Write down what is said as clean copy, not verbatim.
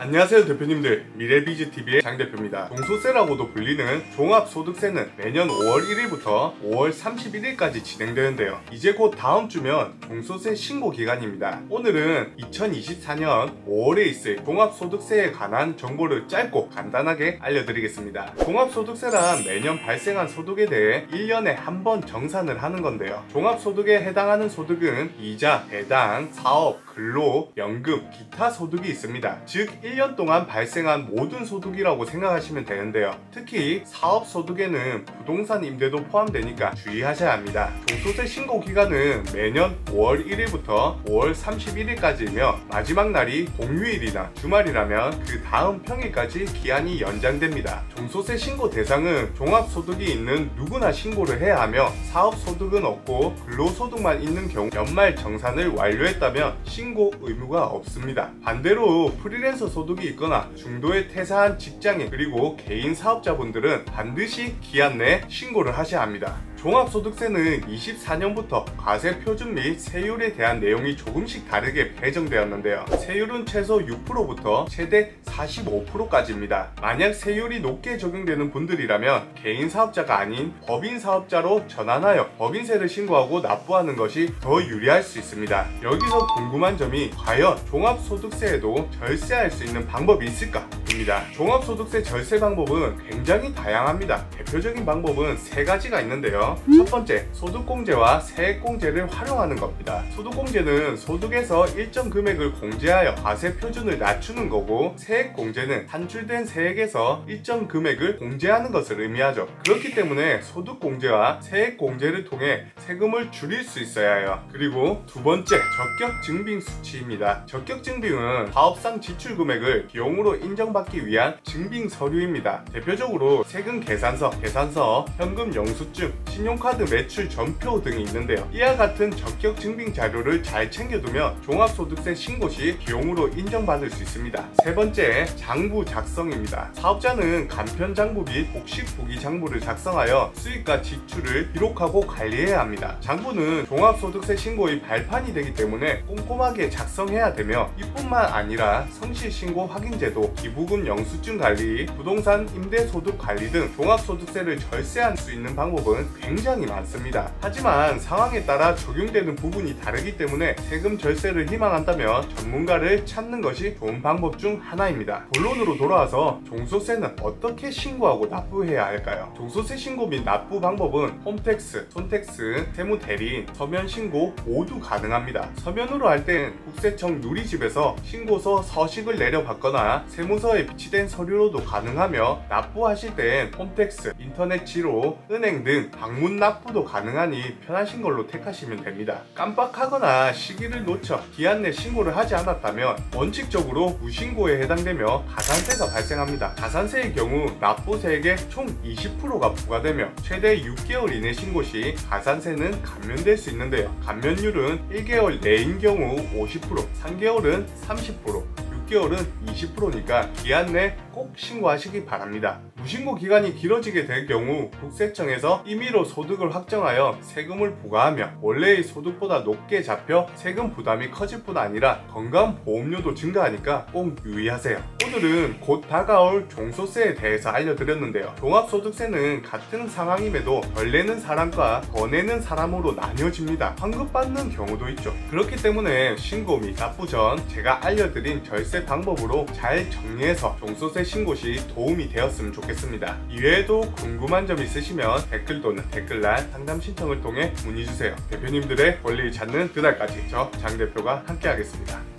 안녕하세요 대표님들, 미래비즈TV의 장대표입니다. 종소세라고도 불리는 종합소득세는 매년 5월 1일부터 5월 31일까지 진행되는데요. 이제 곧 다음 주면 종소세 신고 기간입니다. 오늘은 2024년 5월에 있을 종합소득세에 관한 정보를 짧고 간단하게 알려드리겠습니다. 종합소득세란 매년 발생한 소득에 대해 1년에 한 번 정산을 하는 건데요. 종합소득에 해당하는 소득은 이자, 배당, 사업, 근로, 연금, 기타 소득이 있습니다. 즉 1년 동안 발생한 모든 소득이라고 생각하시면 되는데요. 특히 사업소득에는 부동산 임대도 포함되니까 주의하셔야 합니다. 종소세 신고 기간은 매년 5월 1일부터 5월 31일까지이며 마지막 날이 공휴일이나 주말이라면 그 다음 평일까지 기한이 연장됩니다. 종소세 신고 대상은 종합소득이 있는 누구나 신고를 해야 하며 사업소득은 없고 근로소득만 있는 경우 연말 정산을 완료했다면 신고 의무가 없습니다. 반대로 프리랜서 소득이 있거나 중도에 퇴사한 직장인 그리고 개인 사업자분들은 반드시 기한 내 신고를 하셔야 합니다. 종합소득세는 24년부터 과세 표준 및 세율에 대한 내용이 조금씩 다르게 배정되었는데요. 세율은 최소 6%부터 최대 45%까지입니다. 만약 세율이 높게 적용되는 분들이라면 개인 사업자가 아닌 법인 사업자로 전환하여 법인세를 신고하고 납부하는 것이 더 유리할 수 있습니다. 여기서 궁금한 점이 과연 종합소득세에도 절세할 수 있는 방법이 있을까? 입니다. 종합소득세 절세 방법은 굉장히 다양합니다. 대표적인 방법은 세 가지가 있는데요. 첫 번째, 소득공제와 세액공제를 활용하는 겁니다. 소득공제는 소득에서 일정 금액을 공제하여 과세 표준을 낮추는 거고, 세액공제는 산출된 세액에서 일정 금액을 공제하는 것을 의미하죠. 그렇기 때문에 소득공제와 세액공제를 통해 세금을 줄일 수 있어야 해요. 그리고 두 번째, 적격증빙 수치입니다. 적격증빙은 사업상 지출 금액을 비용으로 인정받기 위한 증빙 서류입니다. 대표적으로 세금 계산서, 현금 영수증, 신용카드 매출 전표 등이 있는데요. 이와 같은 적격 증빙 자료를 잘 챙겨두면 종합소득세 신고 시 비용으로 인정받을 수 있습니다. 세 번째, 장부 작성입니다. 사업자는 간편장부 및 복식부기 장부를 작성하여 수익과 지출을 기록하고 관리해야 합니다. 장부는 종합소득세 신고의 발판이 되기 때문에 꼼꼼하게 작성해야 되며, 이뿐만 아니라 성실신고 확인제도, 기부금 영수증 관리, 부동산 임대소득 관리 등 종합소득세를 절세할 수 있는 방법은 굉장히 많습니다. 하지만 상황에 따라 적용되는 부분이 다르기 때문에 세금 절세를 희망한다면 전문가를 찾는 것이 좋은 방법 중 하나입니다. 본론으로 돌아와서 종소세는 어떻게 신고하고 납부해야 할까요? 종소세 신고 및 납부 방법은 홈택스, 손택스, 세무대리인, 서면신고 모두 가능합니다. 서면으로 할 땐 국세청 누리집에서 신고서 서식을 내려받거나 세무서에 비치된 서류로도 가능하며, 납부하실 땐 홈택스, 인터넷 지로, 은행 등 방문 납부도 가능하니 편하신 걸로 택하시면 됩니다. 깜빡하거나 시기를 놓쳐 기한 내 신고를 하지 않았다면 원칙적으로 무신고에 해당되며 가산세가 발생합니다. 가산세의 경우 납부세액의 총 20%가 부과되며 최대 6개월 이내 신고 시 가산세는 감면될 수 있는데요. 감면율은 1개월 내인 경우 50%, 3개월은 30%, 6개월은 20%니까 기한 내 꼭 신고하시기 바랍니다. 무신고 기간이 길어지게 될 경우 국세청에서 임의로 소득을 확정하여 세금을 부과하며 원래의 소득보다 높게 잡혀 세금 부담이 커질 뿐 아니라 건강보험료도 증가하니까 꼭 유의하세요. 오늘은 곧 다가올 종소세에 대해서 알려드렸는데요. 종합소득세는 같은 상황임에도 덜 내는 사람과 더 내는 사람으로 나뉘어집니다. 환급받는 경우도 있죠. 그렇기 때문에 신고 및 납부 전 제가 알려드린 절세 방법으로 잘 정리해서 종소세 신고 시 도움이 되었으면 좋겠습니다. 이외에도 궁금한 점 있으시면 댓글 또는 댓글란 상담 신청을 통해 문의주세요. 대표님들의 권리를 찾는 그날까지 저 장 대표가 함께 하겠습니다.